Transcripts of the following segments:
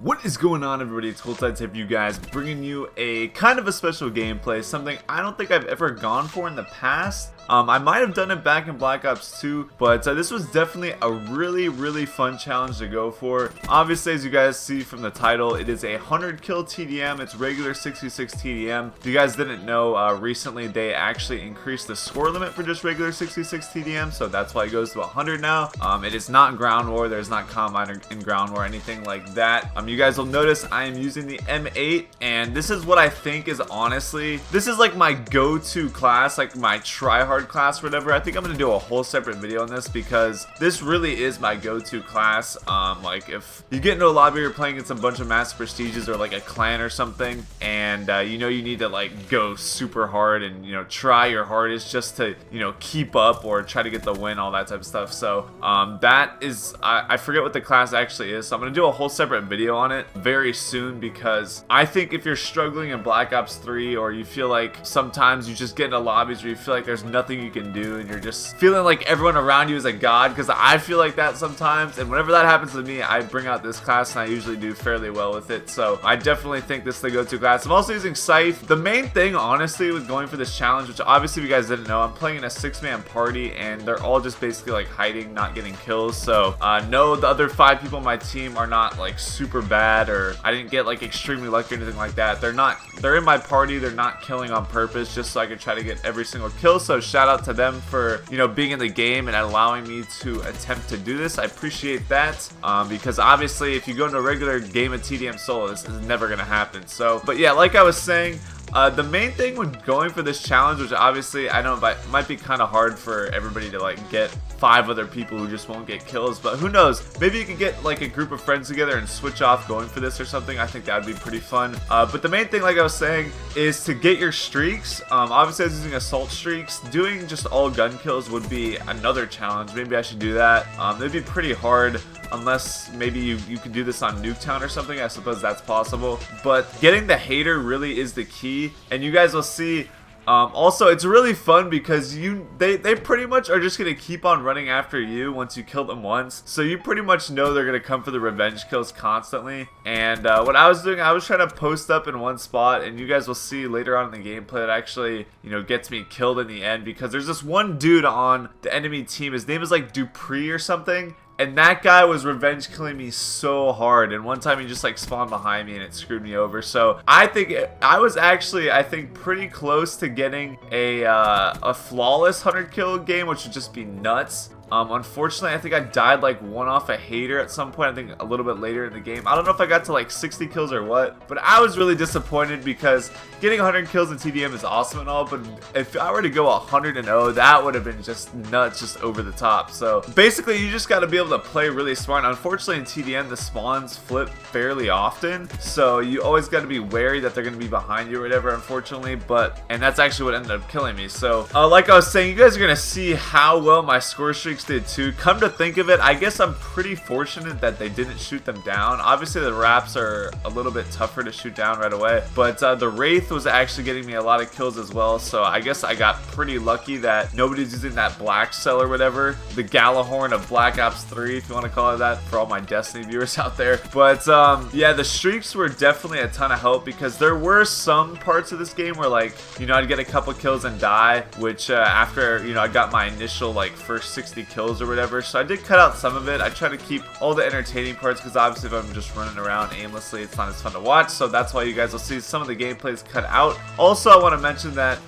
What is going on, everybody? It's Cool you guys, bringing you a kind of a special gameplay, something I don't think I've ever gone for in the past. I might have done it back in Black Ops 2, but this was definitely a really fun challenge to go for. Obviously, as you guys see from the title, it is a 100 kill TDM. It's regular 66 TDM. If you guys didn't know, recently they actually increased the score limit for just regular 66 TDM, so that's why it goes to 100 now. It is not Ground War. There's not Combine in Ground War or anything like that. You guys will notice I am using the M8, and this is what I think is honestly, this is like my go-to class, like my try-hard class or whatever. I think I'm gonna do a whole separate video on this because this really is my go-to class. Like if you get into a lobby, you're playing against a bunch of Master Prestiges or like a clan or something, and you know you need to like go super hard and try your hardest just to keep up or try to get the win, all that type of stuff. So that is, I forget what the class actually is, so I'm gonna do a whole separate video on it very soon, because I think if you're struggling in Black Ops 3 or you feel like sometimes you just get into lobbies where you feel like there's nothing you can do and you're just feeling like everyone around you is a god, because I feel like that sometimes, and whenever that happens to me, I bring out this class and I usually do fairly well with it. So I definitely think this is the go-to class. I'm also using Scythe. The main thing honestly with going for this challenge, which obviously if you guys didn't know, I'm playing in a 6-man party and they're all just basically like hiding, not getting kills. So no, the other 5 people on my team are not like super bad, or I didn't get like extremely lucky or anything like that. They're in my party, they're not killing on purpose just so I could try to get every single kill. So shout out to them for being in the game and allowing me to attempt to do this. I appreciate that, because obviously if you go into a regular game of TDM solo, this is never gonna happen. So but yeah, like I was saying, the main thing when going for this challenge, which obviously I know might be kind of hard for everybody to like get 5 other people who just won't get kills, but who knows, maybe you can get like a group of friends together and switch off going for this or something. I think that would be pretty fun. But the main thing, like I was saying, is to get your streaks. Obviously I was using assault streaks. Doing just all gun kills would be another challenge. Maybe I should do that. It'd be pretty hard unless maybe you could do this on Nuketown or something. I suppose that's possible, but getting the hater really is the key, and you guys will see. Also, it's really fun because they pretty much are just gonna keep on running after you once you kill them once, so you pretty much know they're gonna come for the revenge kills constantly. And what I was doing, I was trying to post up in one spot, and you guys will see later on in the gameplay it actually gets me killed in the end, because there's this one dude on the enemy team. His name is like Dupree or something, and that guy was revenge killing me so hard, and one time he just like spawned behind me and it screwed me over. So I think I was actually, I think, pretty close to getting a flawless 100 kill game, which would just be nuts. Unfortunately, I think I died like one off a hater at some point, I think a little bit later in the game. I don't know if I got to like 60 kills or what, but I was really disappointed because getting 100 kills in TDM is awesome and all, but if I were to go 100-0, that would have been just nuts, just over the top. So basically, you just got to be able to play really smart. Unfortunately, in TDM, the spawns flip fairly often, so you always got to be wary that they're going to be behind you or whatever, unfortunately, and that's actually what ended up killing me. So like I was saying, you guys are going to see how well my score streaks did too. Come to think of it, I guess I'm pretty fortunate that they didn't shoot them down. Obviously the Wraps are a little bit tougher to shoot down right away, but the Wraith was actually getting me a lot of kills as well, so I guess I got pretty lucky that nobody's using that black cell or whatever, the Galahorn of Black Ops 3, if you want to call it that, for all my Destiny viewers out there. But yeah, the streaks were definitely a ton of help, because there were some parts of this game where like I'd get a couple kills and die, which after I got my initial like first 60 kills or whatever, so I did cut out some of it. I try to keep all the entertaining parts, because obviously if I'm just running around aimlessly, it's not as fun to watch, so that's why you guys will see some of the gameplays cut out. Also, I want to mention that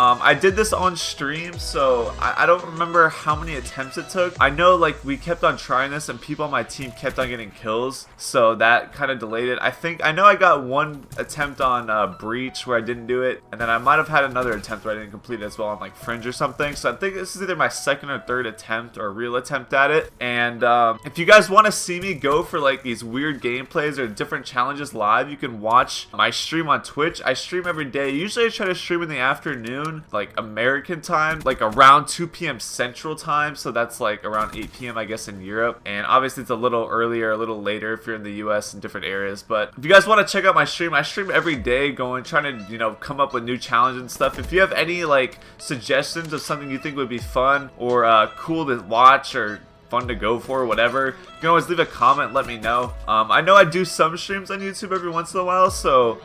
I did this on stream, so I don't remember how many attempts it took. I know like we kept on trying this and people on my team kept on getting kills, so that kind of delayed it. I know I got one attempt on Breach where I didn't do it, and then I might have had another attempt where I didn't complete it as well on like Fringe or something. So I think this is either my second or third attempt or real attempt at it. And if you guys want to see me go for like these weird gameplays or different challenges live, you can watch my stream on Twitch. I stream every day. Usually I try to stream in the afternoon, like American time, like around 2 p.m. Central time, so that's like around 8 p.m. I guess in Europe, and obviously it's a little earlier, a little later if you're in the US and different areas. But if you guys want to check out my stream, I stream every day, trying to come up with new challenges and stuff. If you have any like suggestions of something you think would be fun or cool to watch, or fun to go for, whatever, you can always leave a comment, let me know. I know I do some streams on YouTube every once in a while, so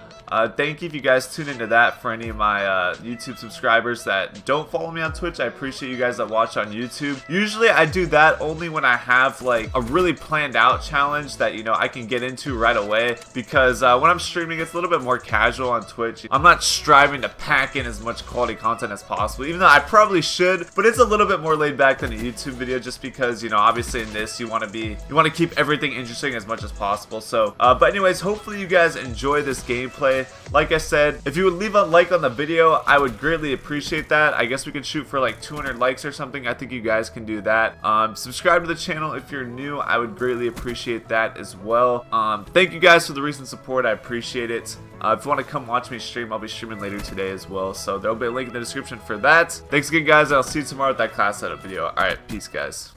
thank you if you guys tune into that. For any of my YouTube subscribers that don't follow me on Twitch, I appreciate you guys that watch on YouTube. Usually I do that only when I have like a really planned out challenge that, you know, I can get into right away, because when I'm streaming it's a little bit more casual on Twitch. I'm not striving to pack in as much quality content as possible, even though I probably should, but it's a little bit more laid back than a YouTube video, just because, you know, obviously in this you want to keep everything interesting as much as possible. So but anyways, hopefully you guys enjoy this gameplay. Like I said, if you would leave a like on the video, I would greatly appreciate that. I guess we could shoot for like 200 likes or something. I think you guys can do that. Subscribe to the channel if you're new. I would greatly appreciate that as well. Thank you guys for the recent support. I appreciate it. If you want to come watch me stream, I'll be streaming later today as well, so there'll be a link in the description for that. Thanks again, guys. I'll see you tomorrow with that class setup video. Alright, peace, guys.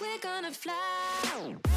We're gonna fly.